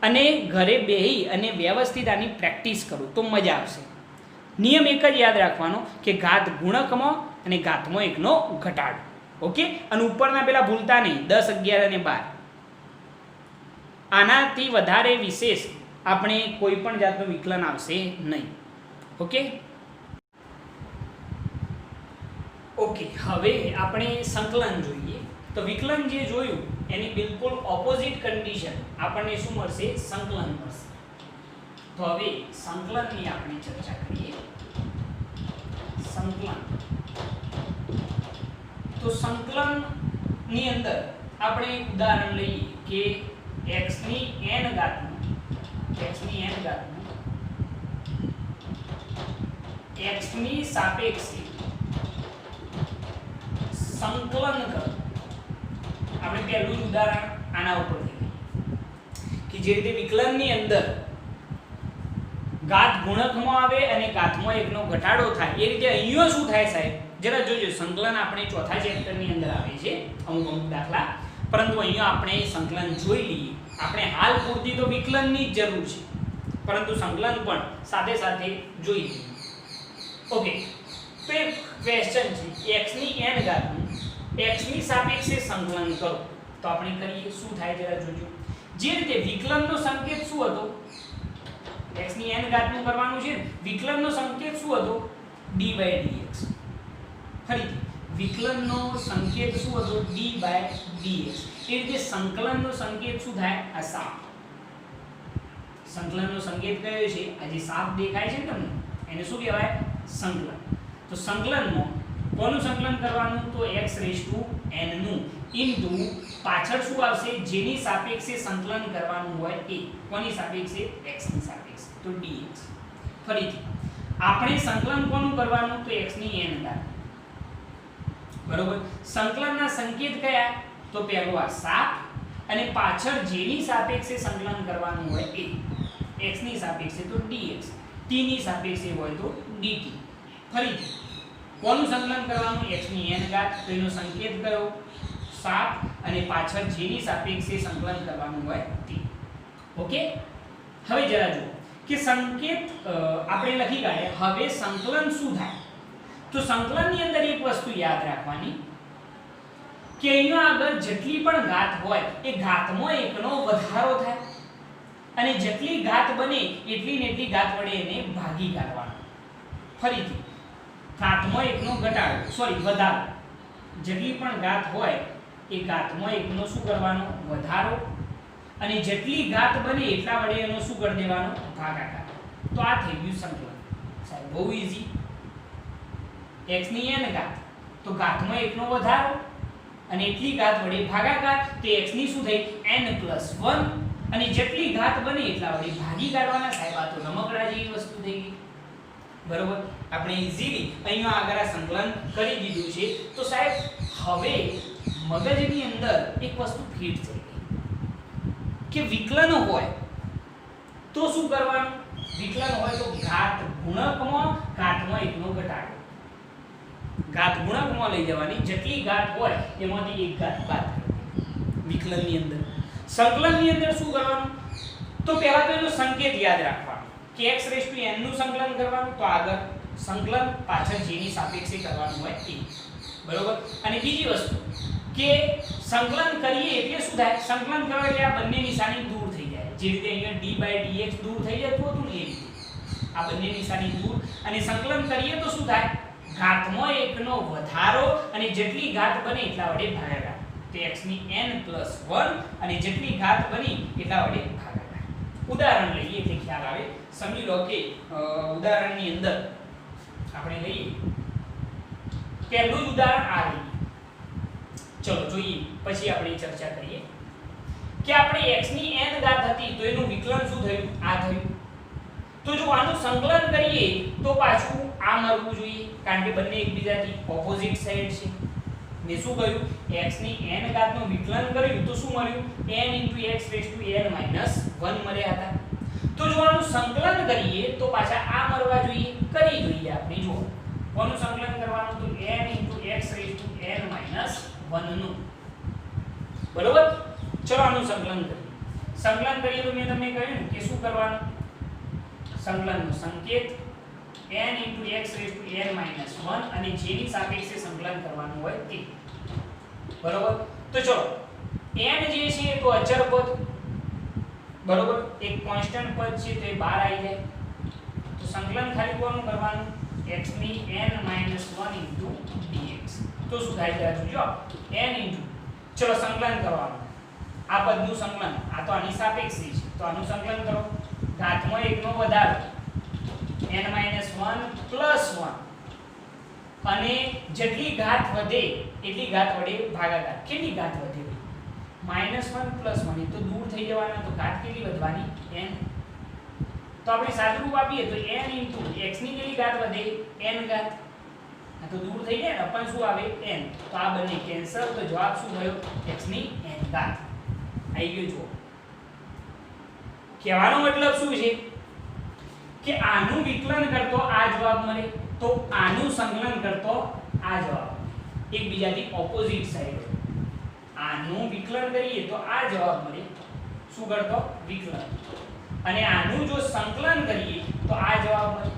અને ઘરે બેહી અને વ્યવસ્થિત આની પ્રેક્ટિસ કરો તો મજા આવશે. નિયમ એક જ યાદ રાખવાનો કે ઘાત ગુણકમાં અને ઘાતમાં 1 નો ઘટાડો. ઓકે. અને ઉપરના પેલા ભૂલતા નહીં 10, 11 અને 12. આનાથી વધારે વિશેષ આપણે કોઈ પણ જાતનું વિકલન આવશે નહીં. ઓકે ઓકે હવે આપણે સંકલન જોઈએ. તો વિકલન જે જોયું એની બિલકુલ ઓપોઝિટ કન્ડિશન આપણને શું મળશે? સંકલન મળશે. તો હવે સંકલનની આપણે ચર્ચા કરીએ. સંકલન તો સંકલનની અંદર આપણે એક ઉદાહરણ લઈએ કે x ની n ઘાતનું x ની સાપેક્ષે સંકલન કરો. આપણે પહેલું ઉદાહરણ આના ઉપર લઈએ કે જે રીતે વિકલનની અંદર ઘાત ગુણકમાં આવે અને ઘાતમાં એકનો ઘટાડો થાય એ રીતે અહીંયા શું થાય સાહેબ? જરા જોજો. સંકલન આપણે ચોથા ચેપ્ટરની અંદર આવે છે અમુક દાખલા, પરંતુ અહીંયા આપણે સંકલન જોઈ લઈએ. આપણે હાલ પૂરતી તો વિકલનની જ જરૂર છે, પરંતુ સંકલન પણ સાથે સાથે જોઈ લઈએ. ઓકે, તો એક ક્વેશ્ચન છે x ની n ઘાતનું x ની સાપેક્ષે સંકલન કરો. તો આપણે કરીએ શું થાય જરા જોજો. જે રીતે વિકલનનો સંકેત શું હતો? x ની n ઘાતનું કરવાનું છે. વિકલનનો સંકેત શું હતો? d/dx. ફરીથી વિકલનનો સંકેત શું હતો? d/dx. એ રીતે સંકલનનો સંકેત શું થાય? આ સાપ. સંકલનનો સંકેત કયો છે? આ જે સાપ દેખાય છે ને તમને, એને શું કહેવાય? સંકલન. તો સંકલનમાં કોનું સંકલન કરવાનું? તો x⁻n નું ઇન્ટુ પાછળ શું આવશે? જેની સાપેક્ષે સંકલન કરવાનું હોય એ. કોની સાપેક્ષે? x ની સાપેક્ષે. તો dx. ફરીથી આપણે સંકલન કોનું કરવાનું? તો x ની n ઘાત. બરોબર. સંકલનના સંકેત કયા? તો પહેલો આ સાપ અને પાછળ જેની સાપેક્ષે સંકલન કરવાનું હોય એ. x ની સાપેક્ષે તો dx, t ની સાપેક્ષે હોય તો dt. ફરીથી કોનું સંકલન કરવાનું? x ની n ઘાત. તો એનો સંકેત કયો? સાપ અને પાછળ જેની સાપેક્ષે સંકલન કરવાનું હોય તે. ઓકે, હવે જરા જુઓ કે સંકેત આપણે લખી કાઢ્યા. હવે સંકલન શું થાય? તો સંકલનની અંદર એક વસ્તુ યાદ રાખવાની કે અહીંયા આગળ જેટલી પણ ઘાત હોય એ ઘાતમાં એકનો વધારો થાય અને જેટલી ઘાત બને એટલી ને એટલી ઘાત વડે એને ભાગી કાઢવાનો. ફરીથી ઘાતમાં એકનો ઘટાડો, સોરી વધારો. જેટલી પણ ઘાત હોય એ ઘાતમાં એકનો શું કરવાનો? વધારો. અને જેટલી ઘાત બને એટલા વડે એનો શું કરી દેવાનો? ભાગાકાર. તો આ થઈ ગયું સંકલન. સાહેબ બહુ ઈઝી. x ની n ઘાત, તો ઘાતમાં એકનો વધારો અને એટલી ઘાત વડે ભાગાકાર. તો x ની શું થઈ? n+1 અને જેટલી ઘાત બને એટલા વડે ભાગી કાઢવાના. સાહેબ આ તો રમકડા જેવી વસ્તુ થઈ ગઈ. બરોબર. આપણે ઈઝીલી અહીંયા આગળ આ સંકલન કરી દીધું છે. તો સાહેબ હવે મગજની અંદર એક વસ્તુ ફિટ થઈ ગઈ કે વિકલન હોય તો શું કરવાનું? વિકલન હોય તો ઘાત ગુણકમાં ઘાતમાં એકનો ઘટાડો. ઘાત ગુણકમાં લઈ જવાની. જેટલી ઘાત હોય એમાંથી એક ઘાત બાદ કરવાની વિકલનની અંદર. સંકલનની અંદર શું કરવાનું? તો પહેલા તો એનો સંકેત યાદ રાખવાનો કે x⁻n નું સંકલન કરવાનું. તો આગળ સંકલન પાછળ જેની સાપેક્ષે કરવાનું હોય એ. બરોબર. અને બીજી વસ્તુ કે સંકલન કરીએ એટલે શું થાય? સંકલન કરો એટલે આ બંને નિશાની દૂર થઈ જાય. જે રીતે અહીંયા d/dx દૂર થઈ જતું હતું ને એ રીતે આ બંને નિશાની દૂર. અને સંકલન કરીએ તો શું થાય? ઘાતમાં એકનો વધારો અને જેટલી ઘાત બને એટલા વડે ભાગાકાર. તો x ની n+1 અને જેટલી ઘાત બની એટલા વડે ભાગાકાર. ઉદાહરણ લઈએ એટલે ખ્યાલ આવે. સમજી લો કે ઉદાહરણની અંદર આપણે લઈએ પહેલું જ ઉદાહરણ આ લઈએ. ચલો જોઈએ, પછી આપણે ચર્ચા કરીએ કે આપણે x ની n ઘાત હતી તો એનું વિકલન શું થયું? આ થયું. તો જો આનું સંકલન કરીએ તો પાછું આ મળવું જોઈએ, કારણ કે બંને એકબીજાથી ઓપોઝિટ સાઈડ છે. મેં શું કહ્યું? x ની n ઘાતનું વિકલન કર્યું તો શું મળ્યું? n * x⁻n−1 મળ્યા હતા. તો જો આનું સંકલન કરીએ તો પાછા આ મળવા જોઈએ. કરી જોઈએ આપણે. જુઓ કોનું સંકલન કરવાનું? તો n * x⁻n−1 નું. બરોબર. ચલો આનું સંકલન કરીએ. સંકલન કરીએ તો મેં તમને કહ્યું કે શું કરવાનું? સંકલનનો સંકેત n * x⁻n−1 અને જેની સાપેક્ષે સંકલન કરવાનું હોય તે. બરોબર. તો ચલો n જે છે એ તો અચળ પદ, બરોબર, એક કોન્સ્ટન્ટ પદ છે તો એ બહાર આવી જાય. તો સંકલન ખાલી કોનું કરવાનું x ની n - 1 dx તો શું થાય છે જોજો n ચલો સંકલન કરવાનું આ પદનું સંકલન આ તો આની સાપેક્ષી છે તો આનું સંકલન કરો ઘાતમાં 1 નો વધારો n - 1 + 1 અને જેટલી ઘાત વધે એટલી ઘાત વડે ભાગાકાર કેટલી ઘાત વધે -1 + 1 એ તો દૂર થઈ જવાના તો ઘાત કેટલી વધવાની n તો આપણે સાદુરૂપ આપીએ તો n x ની કેટલી ઘાત વધે n ઘાત આ તો દૂર થઈ જાય ને પણ શું આવે n તો આ બંને કેન્સલ તો જવાબ શું થયો x ની n ઘાત આવી ગયો જો કહેવાનો મતલબ શું છે કે આનું વિકલન કરતો આ જવાબ મળે તો આનું સંકલન કરતો આ જવાબ એકબીજાથી ઓપોઝિટ સાઈડ આનું વિકલન કરીએ તો આ જવાબ મળે શું કરતો વિકલન અને આનું જો સંકલન કરીએ તો આ જવાબ મળે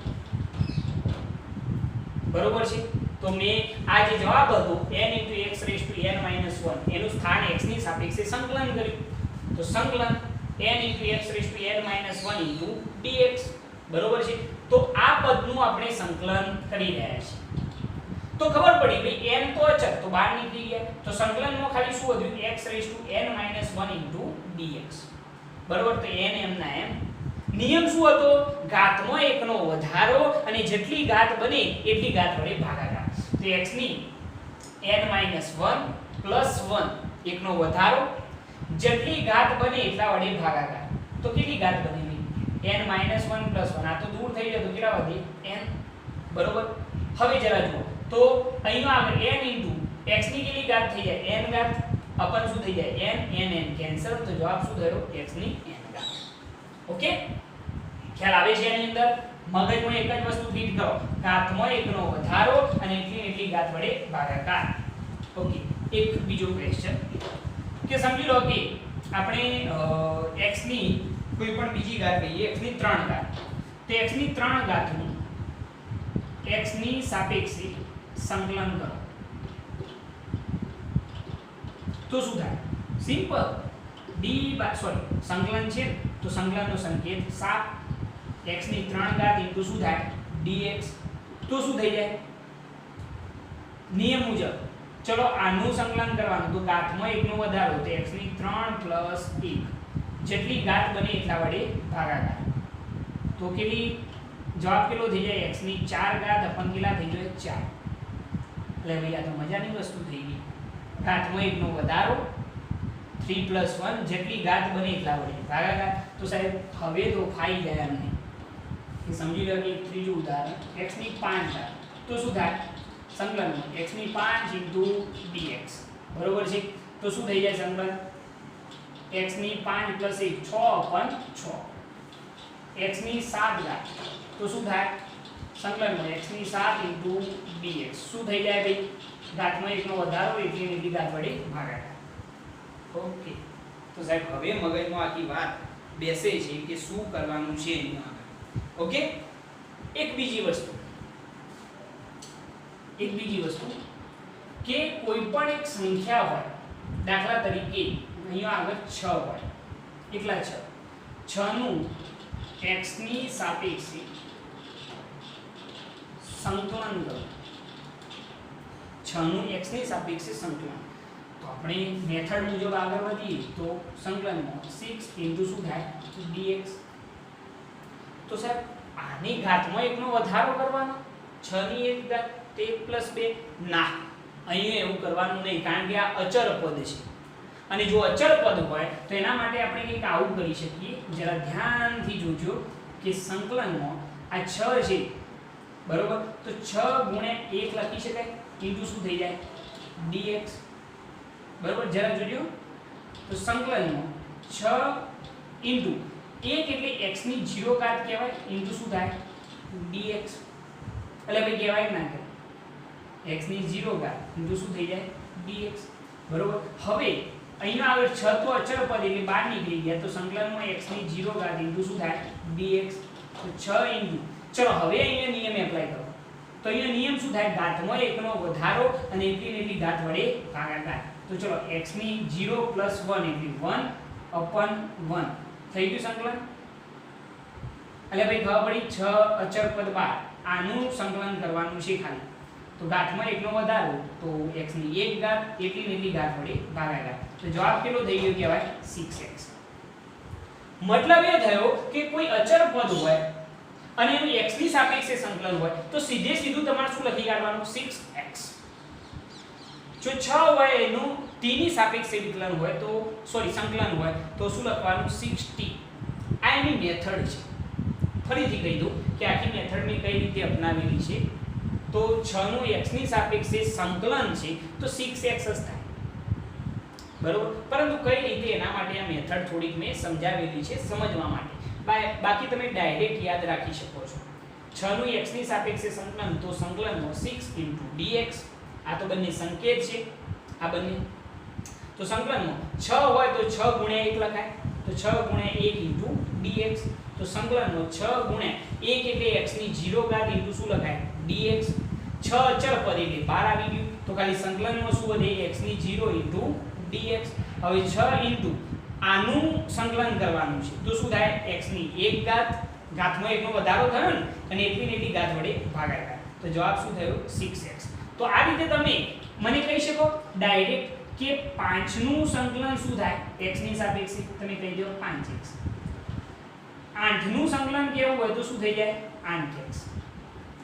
બરોબર છે તો મે આ જે જવાબ હતો n * x⁻n - 1 એનું સ્થાન x ની સાપેક્ષે સંકલન કર્યું તો સંકલન n * x⁻n - 1 dx બરોબર છે તો આ પદનું આપણે સંકલન કરી રહ્યા છીએ તો ખબર પડી ભાઈ n તો અચળ તો બહાર નીકળી ગયા તો સંકલનમાં ખાલી શું વધ્યું x⁻n - 1 dx બરોબર તો n એમ ના એમ નિયમ શું હતો ઘાતમાં 1 નો વધારો અને જેટલી ઘાત બને એટલી ઘાત વડે ભાગાકાર તો x ની n - 1 + 1 1 નો વધારો જેટલી ઘાત બને એટલા વડે ભાગાકાર તો કેટલી ઘાત બને n - 1 + 1 આ તો દૂર થઈ જાય તો કેટલા વધે n બરોબર હવે જરા જુઓ તો અહીંયા આગળ n x ની કેટલી ઘાત થઈ જાય n ઘાત અપન શું થઈ જાય n કેન્સલ તો જવાબ શું થયો x ની n ઘાત ઓકે ખ્યાલ આવે છે એની અંદર મગજમાં એક જ વસ્તુ ફીટ કરો ઘાતમાં 1 નો વધારો અને એટલી ઘાત વડે ભાગાકાર ઓકે એક બીજો ક્વેશ્ચન કે સમજી લો કે આપણે x ની કોઈ પણ બીજી ઘાત લઈએ x ની 3 ઘાત તો x ની 3 ઘાતનું x ની સાપેક્ષે સંકલન કરો તો શું થાય સિમ્પલ સંકલન છે તો સંકલનનો સંકેત સાપ x ની 3 ઘાત * શું થાય dx તો શું થઈ જાય નિયમ મુજબ ચલો આનું સંકલન કરવાનું તો ઘાતમાં 1 નો વધારો તો x ની 3 + 1 જેટલી ઘાત બને એટલા વડે ભાગાકાર તો કેટલી જવાબ કેટલો થઈ જાય x ની 4 ઘાત અપન કેટલા થઈ જાય 4 એટલે ભાઈ આ તો મજાની વસ્તુ થઈ ગઈ ઘાતમાં 1 નો વધારો 3 + 1 જેટલી ઘાત બને એટલા વડે ભાગાકાર તો સાહેબ હવે તો ખાઈ જાય અમને કે સમજી લો કે એક ત્રીજું ઉદાહરણ x ની 5 ઘાત તો શું થાય સંકલન x ની 5 * dx બરોબર છે તો શું થઈ જાય સંકલન x ની 5 + 1 6/6 x ની 7 ઘાત તો શું થાય સંકલનમાં x ની 7 * dx શું થઈ જાય ભાઈ ઘાતમાં 1 નો વધારો એટલી ઘાત વડે ભાગાકાર ઓકે તો સાહેબ હવે મગજમાં આખી વાત બેસે છે કે શું કરવાનું છે અહીંયા ઓકે એક બીજી વસ્તુ કે કોઈ પણ એક સંખ્યા હોય દાખલા તરીકે અહીંયા આગળ 6 હોય કેટલા 6 નું x ની સાપેક્ષે સંકલન કરો 6 નું x ની સાપેક્ષે સંકલન તો આપણે મેથડ મુજબ આગળ વધીએ તો સંકલનમાં 6 * શું થાય dx તો સાહેબ આની ઘાતમાં 1 નો વધારો કરવાનો 6 ની 1 ઘાત તે +2 ના અહીંયા એવું કરવાનું નહીં કારણ કે આ અચળ પદ છે અને જો અચળ પદ હોય તો એના માટે આપણે કંઈક આવું કરી શકીએ જરા ધ્યાનથી જોજો કે સંકલનમાં આ 6 છે બરોબર તો 6 * 1 લખી શકાય * શું થઈ જાય dx બરોબર જરા જોજો તો સંકલનમાં 6 * 1 એટલે x ની 0 ઘાત કહેવાય * શું થાય dx એટલે ભાઈ કહેવાય ના કે x ની 0 ઘાત * શું થઈ જાય dx બરોબર હવે અહીંયા આગળ 6 તો અચળ પદ એટલે બહાર નીકળી ગયા તો સંકલનમાં x ની 0 ઘાત * શું થાય dx તો 6 ચલો હવે અહીંયા નિયમ એપ્લાય કરો તો અહીંયા નિયમ શું થાય ઘાતમાં 1 નો વધારો અને એટલી ઘાત વડે ભાગાકાર તો ચલો x ની 0 + 1 એટલે 1/1 થઈ ગયું સંકલન એટલે ભાઈ ખબર પડી 6 અચળ પદ બાદ આનું સંકલન કરવાનું છે ખાલી. તો ઘાતમાં 1 નો વધારો તો x ની 1 ઘાત એટલી ને એટલી ઘાત વડે ભાગાકાર. તો જવાબ કેટલો થઈ ગયો કહેવાય 6x. મતલબ એ થયો કે કોઈ અચળ પદ હોય અને એનું x ની સાપેક્ષે સંકલન હોય તો સીધે સીધું તમારે શું લખી કાઢવાનું 6x. જો 6 હોય એનું t ની સાપેક્ષે વિકલન હોય તો સોરી સંકલન હોય તો શું લખવાનું 6t. આ એની મેથડ છે. ફરીથી કહી દઉં કે આખી મેથડને કઈ રીતે અપનાવેલી છે. તો 6 નું x ની સાપેક્ષે સંકલન છે તો 6x જ થાય. બરોબર. પરંતુ કઈ રીતે એના માટે આ મેથડ થોડીક મેં સમજાવેલી છે સમજવા માટે. બાકી તમે ડાયરેક્ટ યાદ રાખી શકો છો. 6 નું x ની સાપેક્ષે સંકલન તો સંકલનનો 6 dx. આ તો બંને સંકેત છે આ બંને. તો સંકલનમાં 6 હોય તો 6 ગુણ્યા 1 લખાય. તો 6 ગુણ્યા 1 dx. તો સંકલનનો 6 ગુણ્યા 1 એટલે x ની 0 ઘાત ઇન્ટુ શું લખાય dx. 6 અચળ પદ એટલે 12 આવી ગયું. તો ખાલી સંકલનમાં શું વધે x ની 0 ઇન્ટુ dx. હવે 6 ઇન્ટુ આનું સંકલન કરવાનું છે તો શું થાય x ની 1 ઘાત ઘાતમાં 1 નો વધારો થયો ને અને એટલી ને એટલી ઘાત વડે ભાગાકાર. તો જવાબ શું થયો 6x. તો આ રીતે તમે મને કહી શકો ડાયરેક્ટ કે 5 નું સંકલન શું થાય x ની સાપેક્ષે તમે કહી દો 5x. 8 નું સંકલન કેવું હોય તો શું થઈ જાય 8x.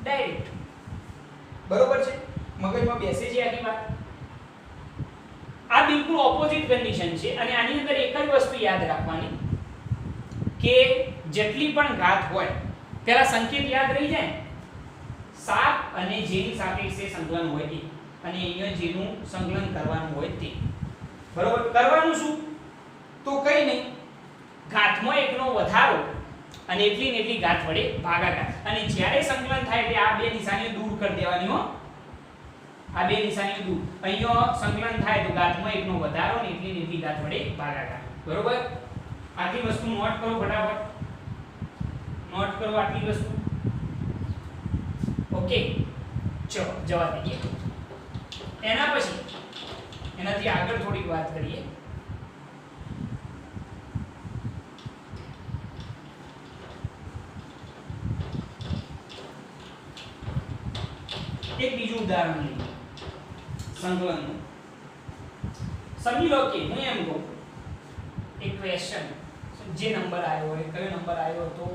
ડાયરેક્ટ. બરોબર છે. મગજમાં બેસે છે આખી વાત. આ બિલકુલ ઓપોઝિટ કન્ડિશન છે અને આની અંદર એક જ વસ્તુ યાદ રાખવાની કે જેટલી પણ ઘાત હોય પેલા સંકેત યાદ રહી જાય. 7 અને જેની સાપેક્ષે સંકલન હોય તે અને અહીંયા જેનું સંકલન કરવાનું હોય તે. બરોબર. કરવાનું શું તો કઈ નહીં ઘાતમાં 1 નો વધારો અને એટલી ને એટલી ઘાત વડે ભાગાકાર. અને જ્યારે સંકલન થાય એટલે આ બે નિશાનીઓ દૂર કરી દેવાની હો. આ બે નિશાનીઓ દૂર. અહીંયા સંકલન થાય તો ઘાતમાં 1 નો વધારો અને એટલી ને એટલી ઘાત વડે ભાગાકાર. બરોબર. આટલી વસ્તુ નોટ કરો ફટાફટ. નોટ કરો આટલી વસ્તુ. ઓકે. ચલો જવા દઈએ. એના પછી એનાથી આગળ થોડીક વાત કરીએ. એક બીજું ઉદાહરણ લઈએ સંકલનનું. સમજી લો કે હું એમ કહું એક ક્વેશ્ચન જે નંબર આવ્યો હોય કયો નંબર આવ્યો તો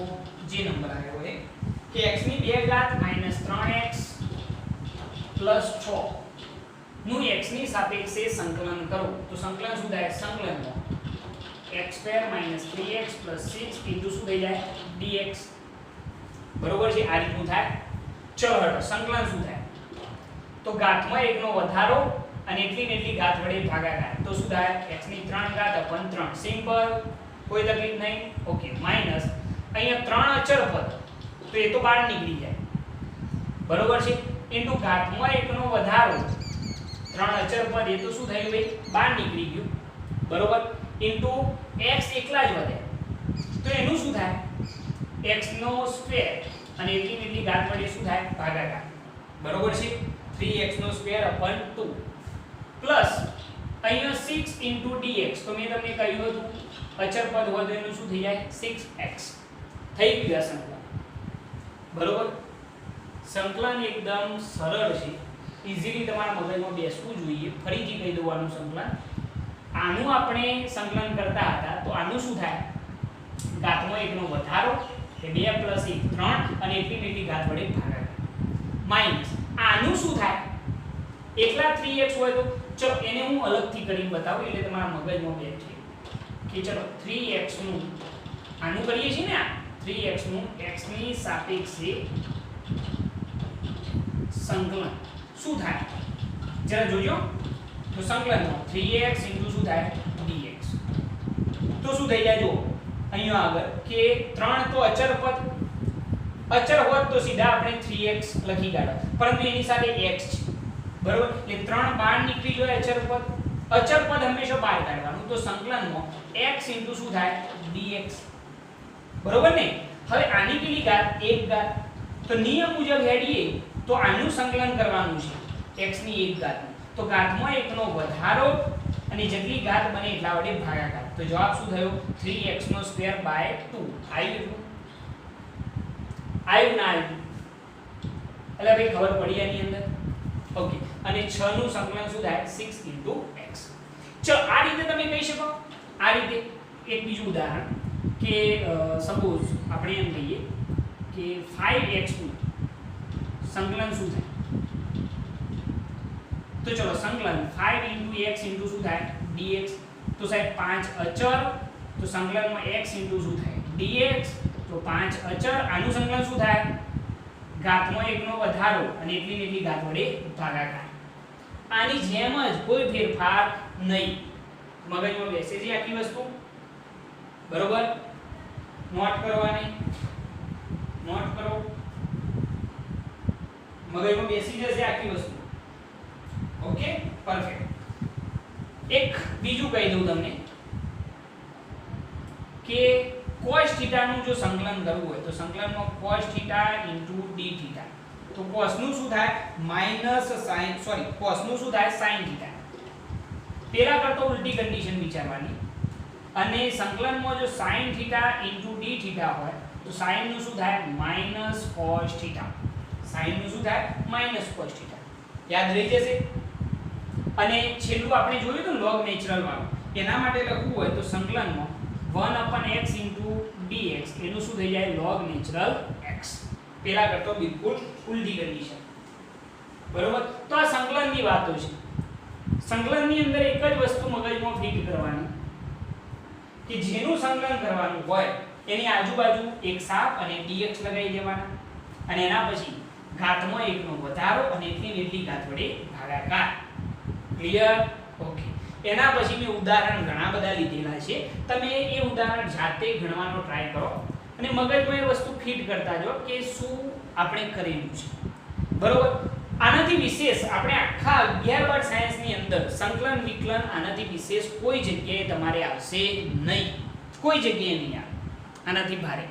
જે નંબર આવ્યો હોય કે x ની 2 ઘાત -3x + 6 નું x ની સાપેક્ષે સંકલન કરો તો સંકલન શું થાય સંકલનમાં x² - 3x + 6 ઇન્ટુ શું થઈ જાય dx. બરોબર છે. આ રીતનું થાય. ચલો હટો સંકલન શું થાય તો ઘાતમાં 1 નો વધારો અને એટલી ને એટલી ઘાત વડે ભાગાકાર. તો શું થાય x ની 3 ઘાત / 3. સિમ્પલ. કોઈ તકલીફ નહીં. ઓકે. માઈનસ અહીંયા 3 અચળ પદ તો એ તો બહાર નીકળી જાય. બરોબર છે. ઇન્ટુ ઘાતમાં 1 નો વધારો 3 અચળ પદ એ તો શું થયું ભાઈ બહાર નીકળી ગયું. બરોબર. ઇન્ટુ x એકલા જ વધે તો એનું શું થાય x નો સ્ક્વેર અને એટલી ને એટલી ઘાત વડે શું થાય ભાગાકાર. બરોબર છે. 3x નો સ્ક્વેર / 2 પ્લસ અહીંયા 6 dx. તો મેં તમને કહ્યું હતું અચળ પદ હોય તો એનું શું થઈ જાય 6x. થઈ ગયું સંકલન. બરોબર. સંકલન એકદમ સરળ છે. ઈઝીલી તમારા મગજમાં બેસવું જોઈએ. ફરીથી કહી દઉં આનું સંકલન. આનું આપણે સંકલન કરતા હતા તો આનું શું થાય ઘાતમાં 1 નો વધારો એ 2 + 1 3 અને એટલી ને એટલી ઘાત વડે ભાગાકાર. માઈનસ આનું શું થાય એકલા 3x હોય તો ચલો એને હું અલગથી કરીને બતાવું એટલે તમારા મગજમાં બેઠે કે ચલો 3x નું આનું કરીએ છીએ ને આ 3x નું x ની સાપેક્ષે સંકલન શું થાય જરા જોજો. તો સંકલનમાં 3x ઇન્ટુ શું થાય dx. તો શું થઈ જાય જો અહીંયા આગળ કે 3 તો અચળ પદ અચળ હોત તો સીધા આપણે 3x લખી કાઢો પરંતુ એની સાથે x છે. બરોબર. એટલે 3 બહાર નીકળી જાય અચળ પદ હંમેશા બહાર કાઢવાનું. તો સંકલનમાં x ઇન્ટુ શું થાય dx. બરોબર ને. હવે આની કેટલી ઘાત 1 ઘાત. તો નિયમ મુજબ હેડીએ તો આનું સંકલન કરવાનું છે x ની 1 ઘાત. તો ઘાતમાં 1 નો વધારો અને જેટલી ઘાત બને એટલા વડે ભાગાકાર. તો જવાબ શું થયો 3x² / 2. આવી ગયું. આવ્યું ના આવ્યું? એટલે ભાઈ ખબર પડી આની અંદર. ઓકે, અને 6 નું સંકલન શું થાય? 6 * x. ચલો આ રીતે તમે કહી શકો. આ રીતે એક બીજું ઉદાહરણ કે સપોઝ આપણે એમ કહીએ કે 5x નું સંકલન શું થાય? તો ચલો સંકલન 5 * x * શું થાય? dx. તો સાહેબ 5 અચળ, તો સંકલનમાં x * શું થાય? dx. તો 5 અચળ, આનું સંકલન શું થાય? ઘાતમાં 1 નો વધારો અને એટલી ને એટલી ઘાત વડે ભાગાકાર. આની જેમ જ કોઈ ફેરફાર નહીં. મગજમાં બેસે છે આખી વસ્તુ, બરોબર? નોટ કરવાની, નોટ કરો. મગજમાં બેસી જશે આખી વસ્તુ. Okay, perfect. એક બીજું કહી દઉં તમને કે cos θ નું જો સંકલન કરવું હોય તો સંકલનમાં cos θ * d θ. તો cos નું શું થાય? cos નું શું થાય? sin θ. પેલા કરતો ઉલટી કન્ડિશન વિચારવાની. અને સંકલનમાં જો sin θ * d θ હોય તો sin નું શું થાય? -cos θ. sin નું શું થાય? -cos θ. યાદ રહી જશે. અને છેલ્લું આપણે જોયું તો log નેચરલ વાળું, એના માટે લખવું હોય તો સંકલનમાં 1/x * dx એનું શું થઈ જાય? log natural x. પેલા કરતો બિલકુલ ઉલટી કન્ડિશન. બરોબર? તો આ સંકલનની વાતો છે. સંકલનની અંદર એક જ વસ્તુ મગજમાં ફિટ કરવાની કે જેનું સંકલન કરવાનું હોય એની આજુબાજુ એક સાપ અને dx લગાવી દેવાના, અને એના પછી ઘાતમાં 1 નો વધારો અને એટલી ને એટલી ઘાત વડે ભાગાકાર. ક્લિયર? ઓકે. એના પછી મેં ઉદાહરણ ઘણા બધા લીધેલા છે. તમે એ ઉદાહરણ જાતે ગણવાનો ટ્રાય કરો અને મગજમાં એ વસ્તુ ફિટ કરતા જાઓ કે શું આપણે કરેલું છે. બરોબર? આનાથી વિશેષ આપણે આખા 11 બાર સાયન્સની અંદર સંકલન વિકલન આનાથી વિશેષ કોઈ જગ્યાએ તમારે આવશે નહીં. કોઈ જગ્યાએ નહીં આવે આનાથી ભારે.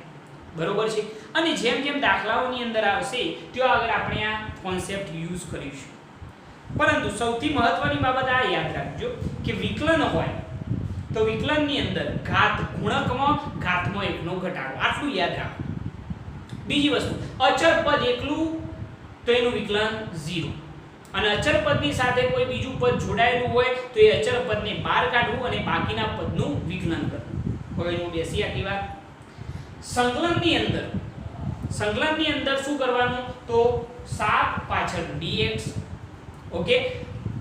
બરોબર છે? અને જેમ જેમ દાખલાઓની અંદર આવશે ત્યાં આગળ આપણે આ કોન્સેપ્ટ યુઝ કરીશું. પરંતુ સૌથી મહત્વની બાબત આ યાદ રાખજો કે વિકલન હોય તો વિકલનની અંદર ઘાત ગુણકમાં ઘાતમાં 1 નો ઘટાડો, આટલું યાદ રાખો. બીજી વસ્તુ, અચળ પદ એકલું તો એનું વિકલન 0, અને અચળ પદની સાથે કોઈ બીજું પદ જોડાયેલું હોય તો એ અચળ પદને બહાર કાઢવું અને બાકીના પદનું વિકલન કરવું. હવે હું બેસી આખી વાત. સંકલનની અંદર શું કરવાનું? તો 7 પાછળ dx. ઓકે,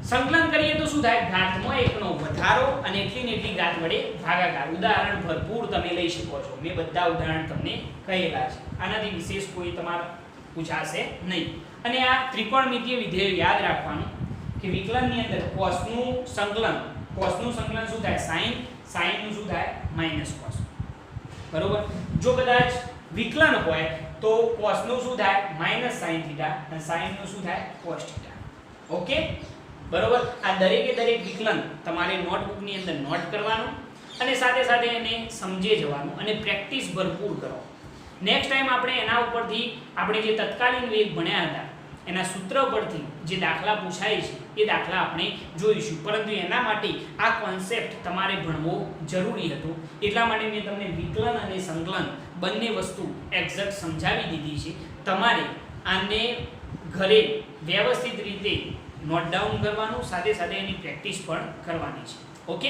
સંકલન કરીએ તો શું થાય? ઘાતમાં 1 નો વધારો અને એટલી ને એટલી ઘાત વડે ભાગાકાર. ઉદાહરણ ભરપૂર તમે લઈ શકો છો. મેં બધા ઉદાહરણ તમને કહેલા છે. આનાથી વિશેષ કોઈ તમારે પૂછાશે નહીં. અને આ ત્રિકોણમિતિય વિધેય યાદ રાખવાનું કે વિકલનની અંદર cos નું સંકલન શું થાય? sin નું શું થાય? -cos. બરોબર? જો કદાચ વિકલન હોય તો cos નું શું થાય? -sin θ, અને sin નું શું થાય? cos θ. ઓકે, બરોબર? આ દરેકે દરેક વિકલન તમારે નોટબુકની અંદર નોટ કરવાનું અને સાથે સાથે એને સમજે જવાનું અને પ્રેક્ટિસ ભરપૂર કરો. નેક્સ્ટ ટાઈમ આપણે એના ઉપરથી આપણે જે તત્કાલીન વેગ ભણ્યા હતા એના સૂત્ર પરથી જે દાખલા પૂછાય છે એ દાખલા આપણે જોઈશું. પરંતુ એના માટે આ કોન્સેપ્ટ તમારે ભણવો જરૂરી હતો. એટલા માટે મેં તમને વિકલન અને સંકલન બંને વસ્તુ એક્ઝેક્ટ સમજાવી દીધી છે. તમારે આને ઘરે વ્યવસ્થિત રીતે નોટ ડાઉન કરવાનું, સાથે સાથે એની પ્રેક્ટિસ પણ કરવાની છે. ઓકે,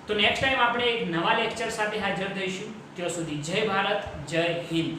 તો નેક્સ્ટ ટાઈમ આપણે એક નવા લેક્ચર સાથે હાજર થઈશું. ત્યાં સુધી જય ભારત, જય હિન્દ.